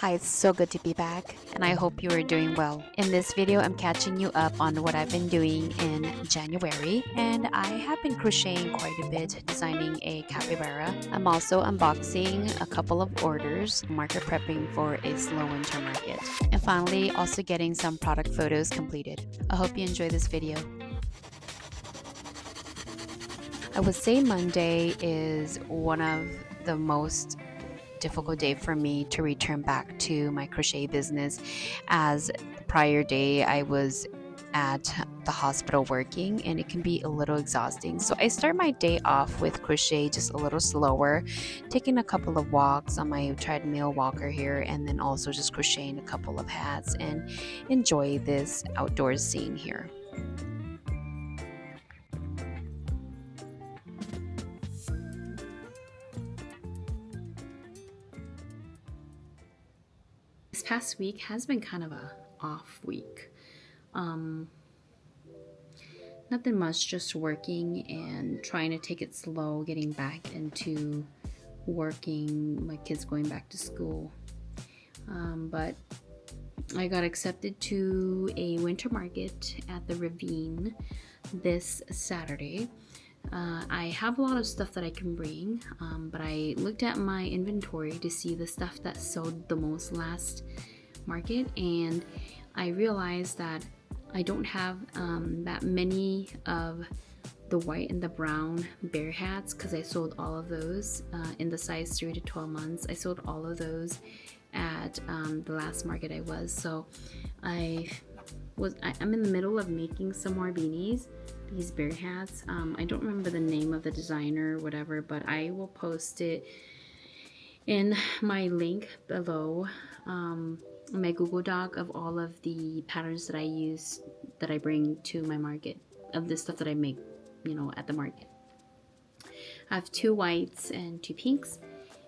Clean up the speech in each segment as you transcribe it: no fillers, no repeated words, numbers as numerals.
Hi, it's so good to be back, and I hope you are doing well. In this video, I'm catching you up on what I've been doing in January, and I have been crocheting quite a bit, designing a capybara. I'm also unboxing a couple of orders, market prepping for a slow winter market, and finally, also getting some product photos completed. I hope you enjoy this video. I would say Monday is one of the most difficult day for me to return back to my crochet business, as the prior day I was at the hospital working and it can be a little exhausting. So I start my day off with crochet just a little slower, taking a couple of walks on my treadmill walker here, and then also just crocheting a couple of hats and enjoy this outdoors scene here. This past week has been kind of a off week. Nothing much, just working and trying to take it slow, getting back into working, my kids going back to school. But I got accepted to a winter market at the Ravine this Saturday. I have a lot of stuff that I can bring, but I looked at my inventory to see the stuff that sold the most last market, and I realized that I don't have that many of the white and the brown bear hats, because I sold all of those in the size 3 to 12 months. I sold all of those at the last market I was. So I'm in the middle of making some more beanies, these bear hats. I don't remember the name of the designer or whatever, but I will post it in my link below, my Google Doc, of all of the patterns that I use, that I bring to my market, of the stuff that I make, at the market. I have 2 whites and 2 pinks,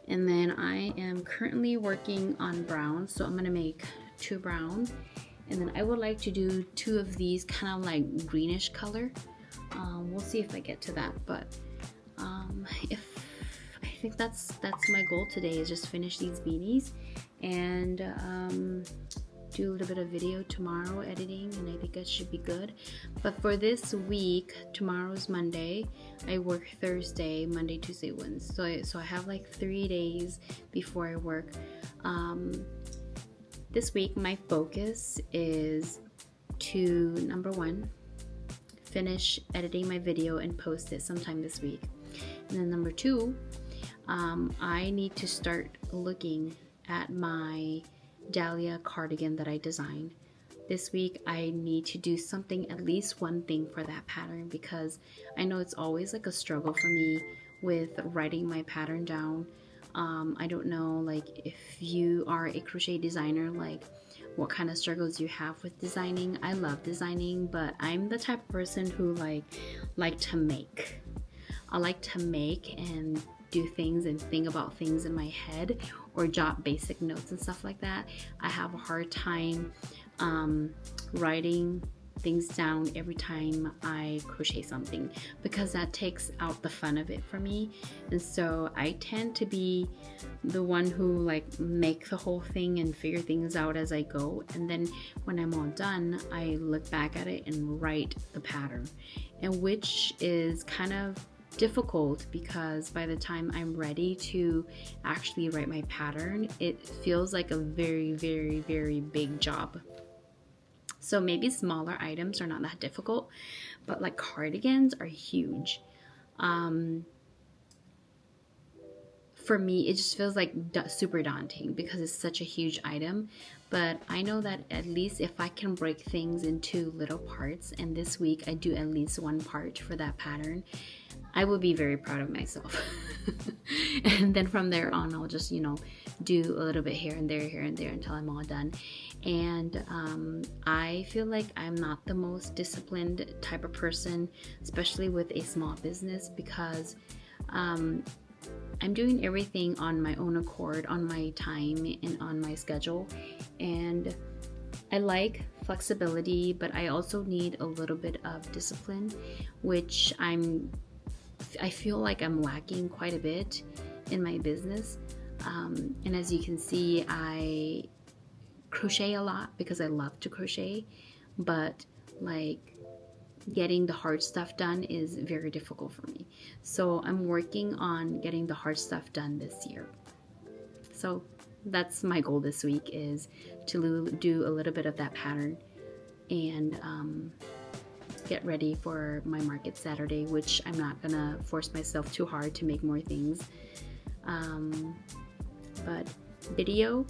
and then I am currently working on brown, so I'm gonna make 2 brown, and then I would like to do 2 of these kind of like greenish color. We'll see if I get to that, but if I think that's my goal today, is just finish these beanies and do a little bit of video tomorrow editing, and I think that should be good. But for this week, tomorrow's Monday, I work Thursday, Monday, Tuesday, Wednesday, so I have like 3 days before I work. This week my focus is to, number 1, finish editing my video and post it sometime this week. And then number 2, I need to start looking at my dahlia cardigan that I designed. This week I need to do something, at least one thing for that pattern, because I know it's always like a struggle for me with writing my pattern down. I don't know, like, if you are a crochet designer, like what kind of struggles you have with designing. I love designing, but I'm the type of person who like to make. I like to make and do things and think about things in my head, or jot basic notes and stuff like that. I have a hard time writing things down every time I crochet something, because that takes out the fun of it for me. And so I tend to be the one who like make the whole thing and figure things out as I go, and then when I'm all done, I look back at it and write the pattern, and which is kind of difficult, because by the time I'm ready to actually write my pattern, it feels like a very, very, very big job. So maybe smaller items are not that difficult, but like cardigans are huge. For me, it just feels like super daunting, because it's such a huge item. But I know that at least if I can break things into little parts, and this week I do at least one part for that pattern, I will be very proud of myself. And then from there on, I'll just, do a little bit here and there until I'm all done. And I feel like I'm not the most disciplined type of person, especially with a small business, because I'm doing everything on my own accord, on my time and on my schedule. And I like flexibility, but I also need a little bit of discipline, which I feel like I'm lacking quite a bit in my business. And as you can see, I crochet a lot because I love to crochet, but like getting the hard stuff done is very difficult for me. So I'm working on getting the hard stuff done this year. So that's my goal this week, is to do a little bit of that pattern and get ready for my market Saturday, which I'm not gonna force myself too hard to make more things. But video,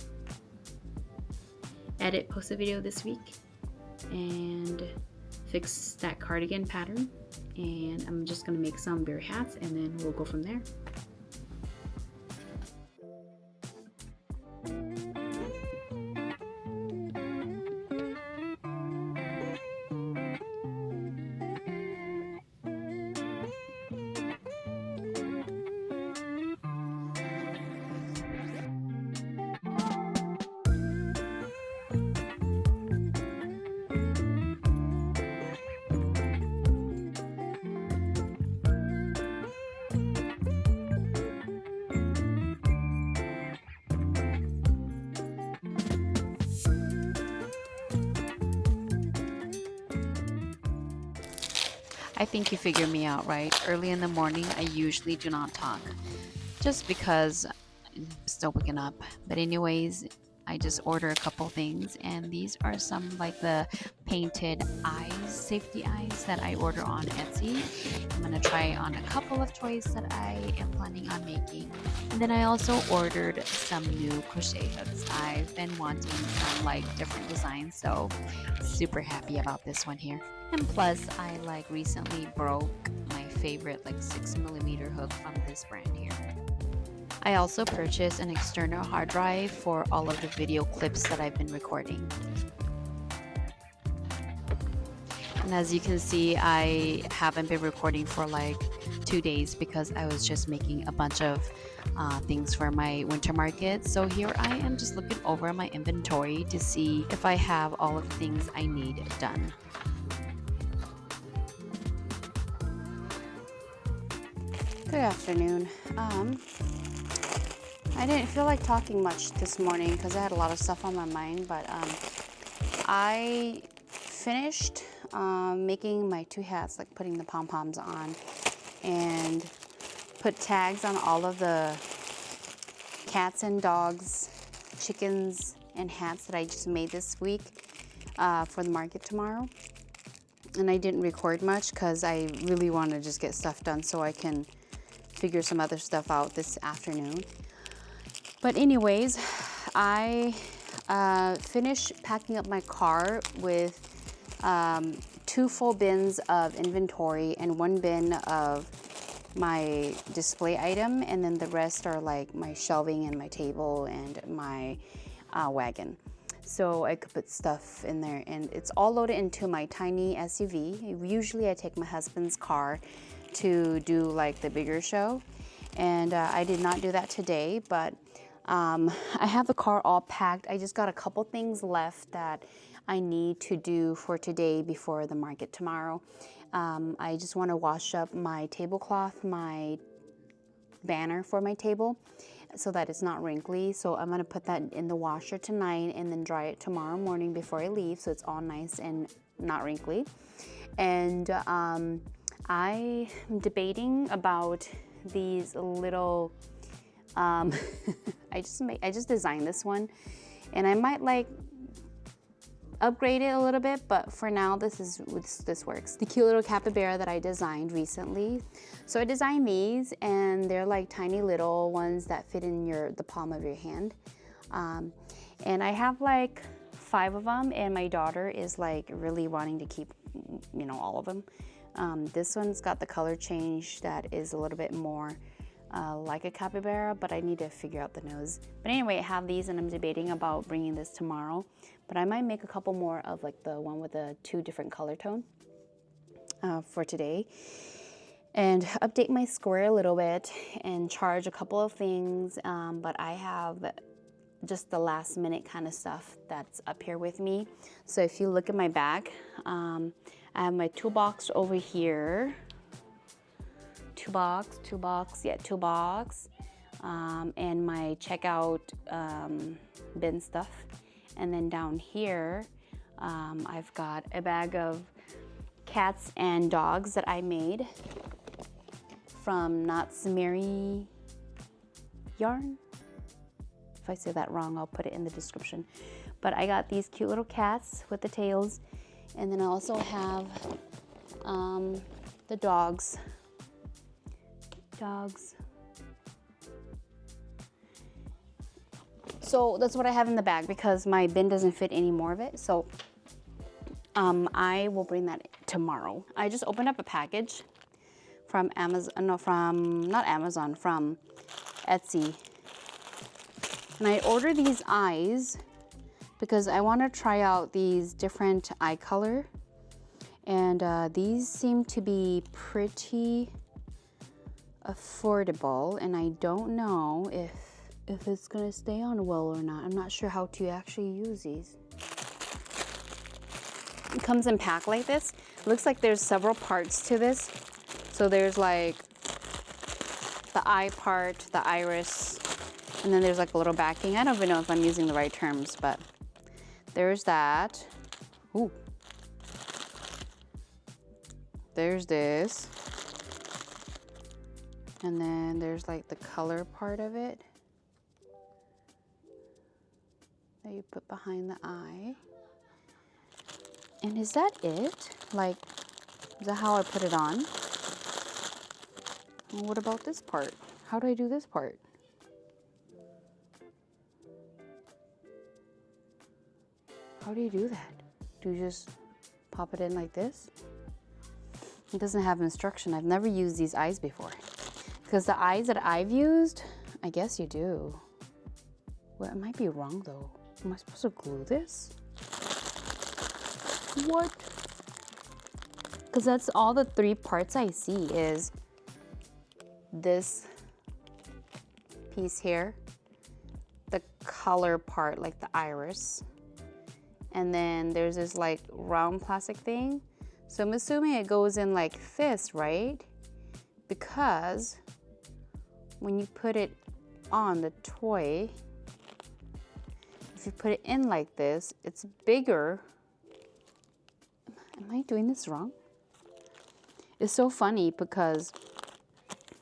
post a video this week and fix that cardigan pattern, and I'm just gonna make some bear hats and then we'll go from there. I think you figured me out, right? Early in the morning, I usually do not talk, just because I'm still waking up. But anyways, I just order a couple things, and these are some like the painted eyes, safety eyes that I order on Etsy. I'm gonna try on a couple of toys that I am planning on making. And then I also ordered some new crochet hooks. I've been wanting some like different designs, so super happy about this one here. And plus, I like recently broke my favorite like 6mm hook from this brand here. I also purchased an external hard drive for all of the video clips that I've been recording. And as you can see, I haven't been recording for like 2 days because I was just making a bunch of things for my winter market. So here I am just looking over my inventory to see if I have all of the things I need done. Good afternoon. I didn't feel like talking much this morning because I had a lot of stuff on my mind, but I finished making my 2 hats, like putting the pom-poms on, and put tags on all of the cats and dogs, chickens, and hats that I just made this week for the market tomorrow. And I didn't record much because I really want to just get stuff done so I can figure some other stuff out this afternoon. But anyways, I finished packing up my car with 2 full bins of inventory and 1 bin of my display item, and then the rest are like my shelving and my table and my wagon. So I could put stuff in there, and it's all loaded into my tiny SUV. Usually I take my husband's car to do like the bigger show, and I did not do that today, but I have the car all packed. I just got a couple things left that I need to do for today before the market tomorrow. I just want to wash up my tablecloth, my banner for my table, so that it's not wrinkly. So I'm going to put that in the washer tonight and then dry it tomorrow morning before I leave, so it's all nice and not wrinkly. And I am debating about these little I just designed this one, and I might like upgrade it a little bit, but for now this works. The cute little capybara that I designed recently. So I designed these, and they're like tiny little ones that fit in the palm of your hand. And I have like 5 of them, and my daughter is like really wanting to keep, all of them. This one's got the color change that is a little bit more like a capybara, but I need to figure out the nose. But anyway, I have these, and I'm debating about bringing this tomorrow. But I might make a couple more of like the one with the 2 different color tone for today, and update my square a little bit and charge a couple of things. But I have just the last minute kind of stuff that's up here with me. So if you look at my bag, I have my toolbox over here. Toolbox, and my checkout bin stuff. And then down here, I've got a bag of cats and dogs that I made from Knott's Merry Yarn. If I say that wrong, I'll put it in the description. But I got these cute little cats with the tails. And then I also have the dogs. So that's what I have in the bag because my bin doesn't fit any more of it. So I will bring that tomorrow. I just opened up a package from Amazon, no, not Amazon, from Etsy. And I ordered these eyes because I want to try out these different eye color. And these seem to be pretty affordable. And I don't know if it's going to stay on well or not. I'm not sure how to actually use these. It comes in pack like this. It looks like there's several parts to this. So there's like the eye part, the iris, and then there's like a little backing. I don't even know if I'm using the right terms, but there's that. Ooh. There's this. And then there's like the color part of it that you put behind the eye. And is that it? Like, is that how I put it on? Well, what about this part? How do I do this part? How do you do that? Do you just pop it in like this? It doesn't have instruction. I've never used these eyes before. Because the eyes that I've used, I guess you do. Well, it might be wrong though. Am I supposed to glue this? What? Because that's all the 3 parts I see is this piece here, the color part, like the iris, and then there's this like round plastic thing. So I'm assuming it goes in like this, right? Because when you put it on the toy, if you put it in like this, it's bigger. Am I doing this wrong? It's so funny because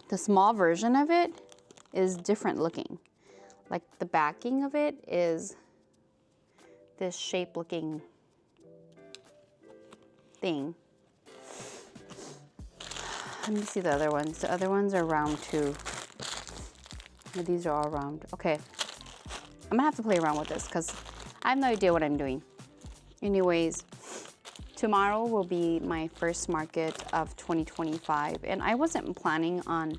the small version of it is different looking. Like the backing of it is this shape looking thing. Let me see the other ones. The other ones are round too. These are all round. Okay. I'm gonna have to play around with this because I have no idea what I'm doing. Anyways, tomorrow will be my first market of 2025, and I wasn't planning on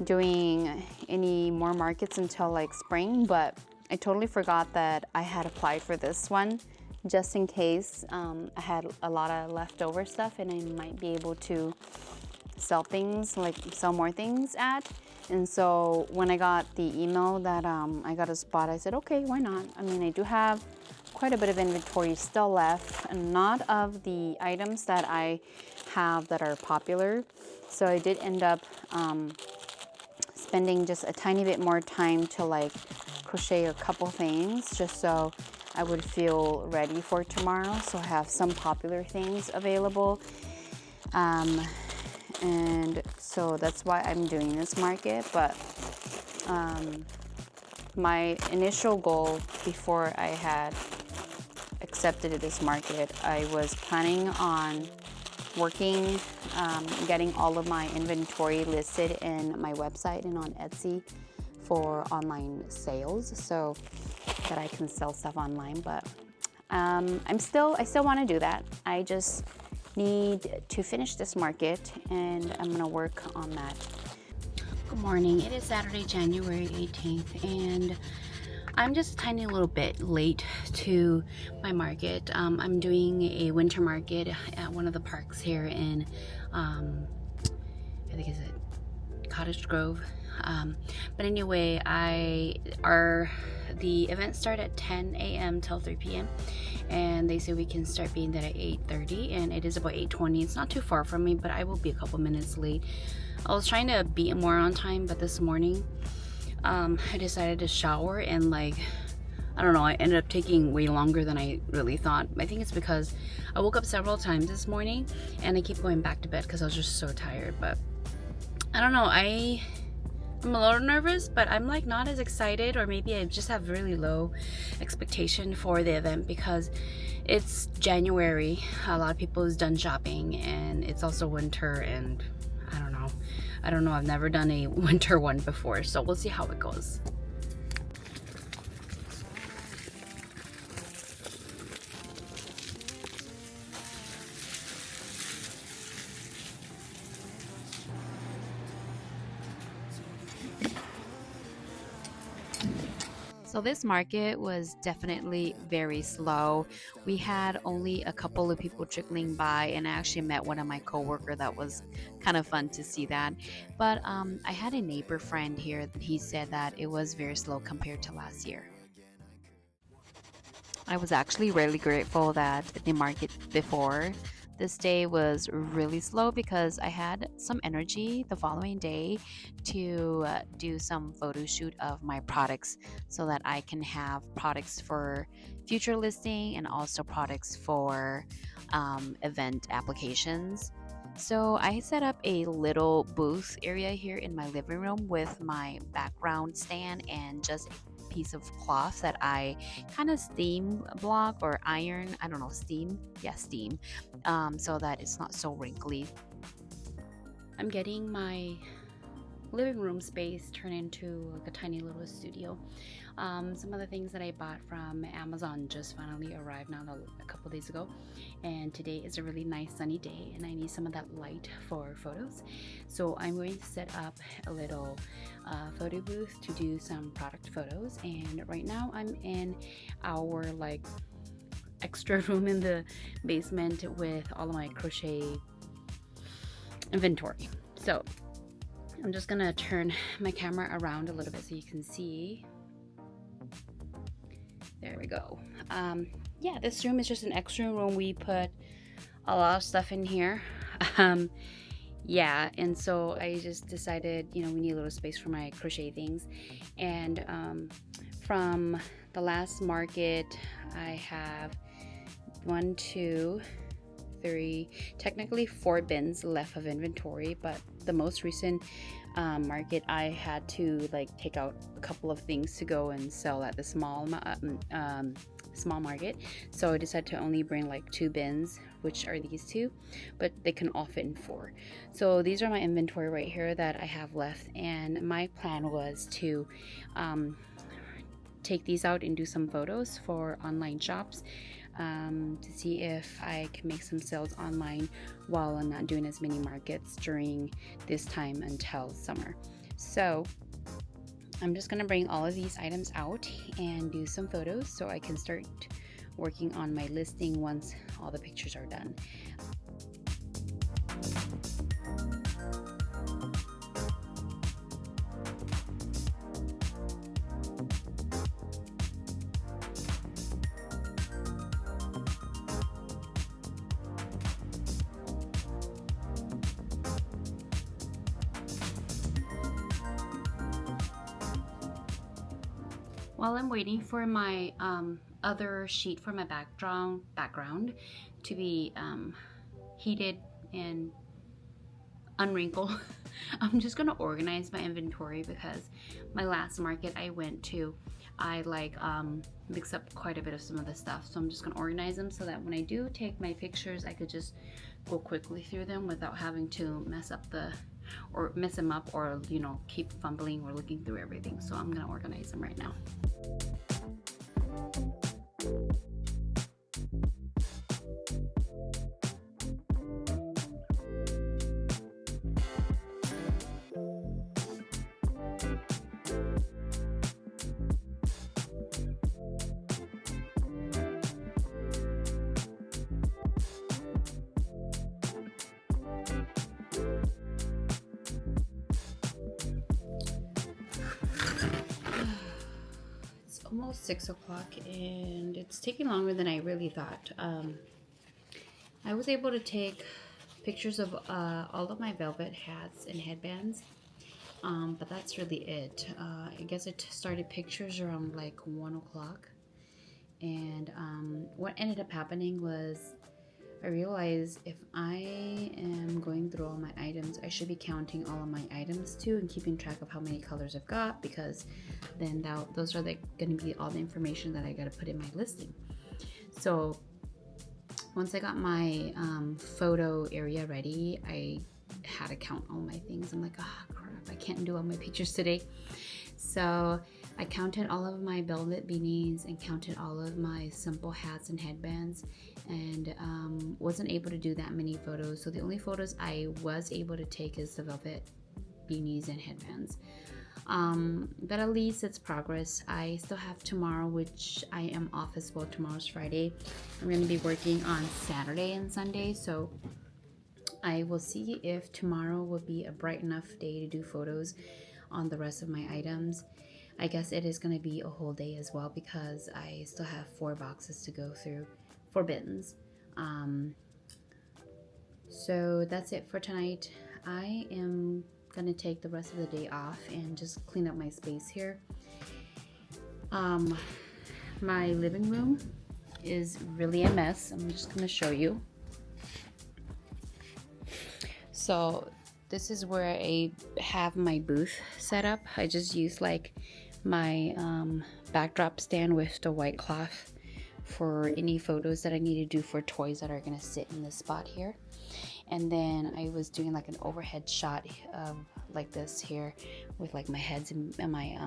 doing any more markets until like spring, but I totally forgot that I had applied for this one just in case. I had a lot of leftover stuff and I might be able to sell things, like sell more things at. And so when I got the email that I got a spot, I said, okay, why not? I mean, I do have quite a bit of inventory still left, and not of the items that I have that are popular. So I did end up spending just a tiny bit more time to like crochet a couple things just so I would feel ready for tomorrow. So I have some popular things available. And so that's why I'm doing this market. But my initial goal before I had accepted this market, I was planning on working, getting all of my inventory listed in my website and on Etsy for online sales so that I can sell stuff online. But I still want to do that. I just need to finish this market and I'm gonna work on that. Good morning. It is Saturday, January 18th, and I'm just a tiny little bit late to my market. I'm doing a winter market at one of the parks here in, I think is it Cottage Grove. But anyway, the events start at 10 a.m. till 3 p.m. and they say we can start being there at 8:30, and it is about 8:20. It's not too far from me, but I will be a couple minutes late. I was trying to be more on time, but this morning I decided to shower, and like I don't know, I ended up taking way longer than I really thought. I think it's because I woke up several times this morning and I keep going back to bed because I was just so tired. But I don't know, I'm a little nervous, but I'm like not as excited, or maybe I just have really low expectation for the event because it's January. A lot of people is done shopping and it's also winter, and I don't know. I've never done a winter one before, so we'll see how it goes. So this market was definitely very slow. We had only a couple of people trickling by, and I actually met one of my coworker. That was kind of fun to see that. But I had a neighbor friend here that he said that it was very slow compared to last year. I was actually really grateful that the market before this day was really slow because I had some energy the following day to do some photo shoot of my products so that I can have products for future listing and also products for event applications. So I set up a little booth area here in my living room with my background stand and just a piece of cloth that I kind of steam block or iron. I don't know, steam. Yeah, steam. So that it's not so wrinkly. I'm getting my living room space turned into like a tiny little studio. Some of the things that I bought from Amazon just finally arrived now a couple days ago, and today is a really nice sunny day and I need some of that light for photos, so I'm going to set up a little photo booth to do some product photos. And right now I'm in our like extra room in the basement with all of my crochet inventory. So I'm just gonna turn my camera around a little bit so you can see. There we go. Yeah, this room is just an extra room. We put a lot of stuff in here. Yeah, and so I just decided, we need a little space for my crochet things. And from the last market, I have 1, 2, 3, technically 4 bins left of inventory, but the most recent market I had to like take out a couple of things to go and sell at the small market, so I decided to only bring like 2 bins, which are these 2, but they can all fit in 4. So these are my inventory right here that I have left, and my plan was to take these out and do some photos for online shops, to see if I can make some sales online while I'm not doing as many markets during this time until summer. So I'm just gonna bring all of these items out and do some photos so I can start working on my listing once all the pictures are done. While I'm waiting for my other sheet for my background to be heated and unwrinkled, I'm just gonna organize my inventory because my last market I went to, I like mix up quite a bit of some of the stuff. So I'm just gonna organize them so that when I do take my pictures, I could just go quickly through them without having to mess them up or keep fumbling or looking through everything. So I'm gonna organize them right now. Almost 6 o'clock and it's taking longer than I really thought. I was able to take pictures of all of my velvet hats and headbands, but that's really it. I guess I started pictures around like 1 o'clock, what ended up happening was I realized if I am going through all my items, I should be counting all of my items too and keeping track of how many colors I've got, because then those are going to be all the information that I got to put in my listing. So once I got my photo area ready, I had to count all my things. I'm like, oh crap, I can't do all my pictures today. So I counted all of my velvet beanies and counted all of my simple hats and headbands, and wasn't able to do that many photos. So the only photos I was able to take is the velvet beanies and headbands. But at least it's progress. I still have tomorrow, which I am off as well. Tomorrow's Friday. I'm going to be working on Saturday and Sunday, so I will see if tomorrow will be a bright enough day to do photos on the rest of my items. I guess it is going to be a whole day as well, because I still have 4 boxes to go through, 4 bins. So that's it for tonight. I am gonna take the rest of the day off and just clean up my space here. My living room is really a mess. I'm just gonna show you. So this is where I have my booth set up. I just use like my backdrop stand with the white cloth for any photos that I need to do for toys that are gonna sit in this spot here. And then I was doing like an overhead shot like this here with like my heads and my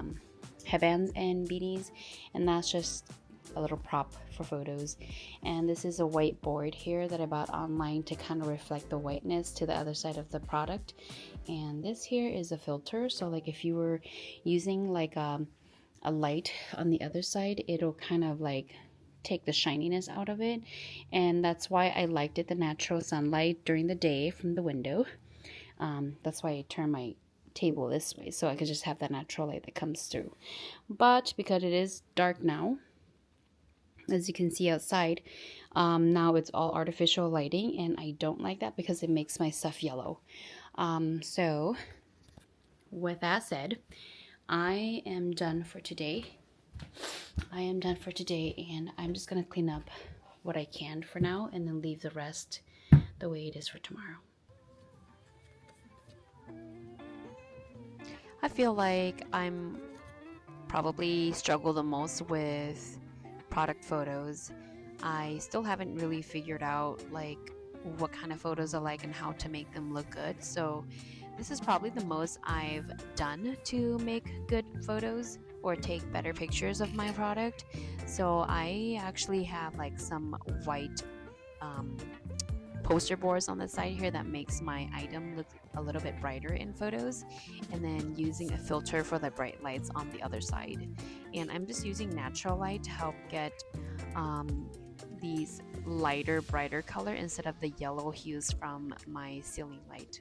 headbands and beanies, and that's just a little prop for photos. And this is a whiteboard here that I bought online to kind of reflect the whiteness to the other side of the product. And this here is a filter, so like if you were using like a light on the other side, it'll kind of like take the shininess out of it. And that's why I liked it, the natural sunlight during the day from the window. That's why I turn my table this way, so I could just have that natural light that comes through. But because it is dark now, as you can see outside, now it's all artificial lighting, and I don't like that because it makes my stuff yellow. So with that said, I am done for today. And I'm just gonna clean up what I can for now and then leave the rest the way it is for tomorrow. I feel like I'm probably struggle the most with product photos. I still haven't really figured out like what kind of photos I like and how to make them look good. So this is probably the most I've done to make good photos or take better pictures of my product. So I actually have like some white poster boards on the side here that makes my item look a little bit brighter in photos, and then using a filter for the bright lights on the other side. And I'm just using natural light to help get these lighter, brighter color instead of the yellow hues from my ceiling light.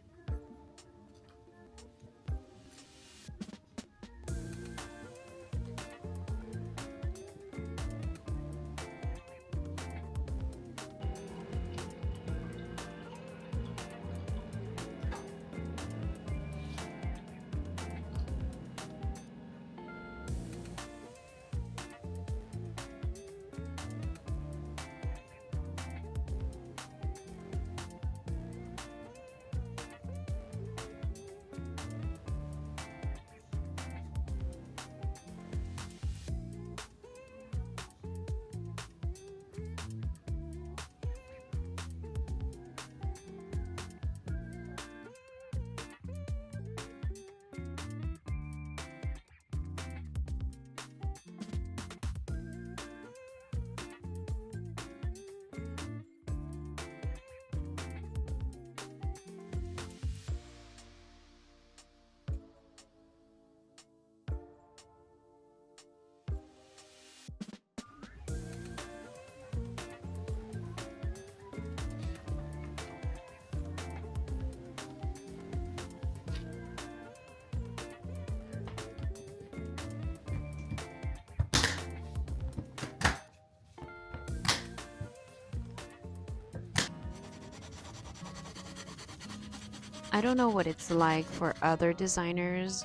I don't know what it's like for other designers,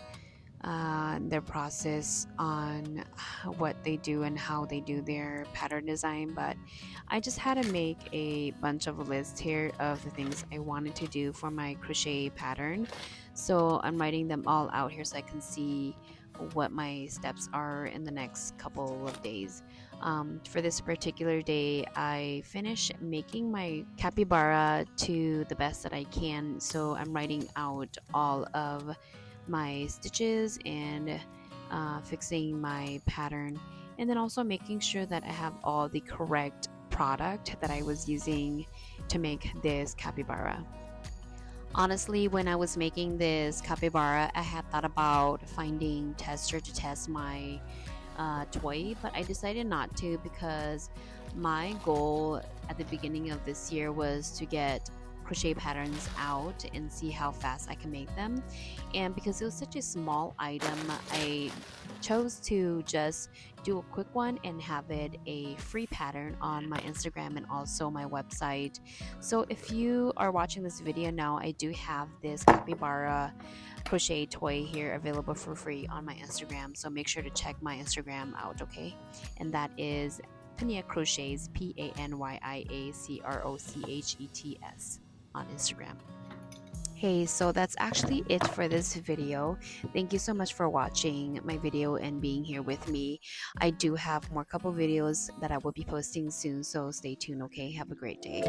their process on what they do and how they do their pattern design, but I just had to make a bunch of lists here of the things I wanted to do for my crochet pattern. So I'm writing them all out here so I can see what my steps are in the next couple of days. For this particular day, I finished making my capybara to the best that I can. So I'm writing out all of my stitches and fixing my pattern, and then also making sure that I have all the correct product that I was using to make this capybara. Honestly, when I was making this capybara, I had thought about finding tester to test my toy, but I decided not to because my goal at the beginning of this year was to get crochet patterns out and see how fast I can make them. And because it was such a small item, I chose to just do a quick one and have it a free pattern on my Instagram and also my website. So if you are watching this video now, I do have this capybara crochet toy here available for free on my Instagram, so make sure to check my Instagram out, okay? And that is Panya Crochets, PANYIACROCHETS on Instagram. Hey, so that's actually it for this video. Thank you so much for watching my video and being here with me. I do have more couple videos that I will be posting soon, so stay tuned, okay? Have a great day.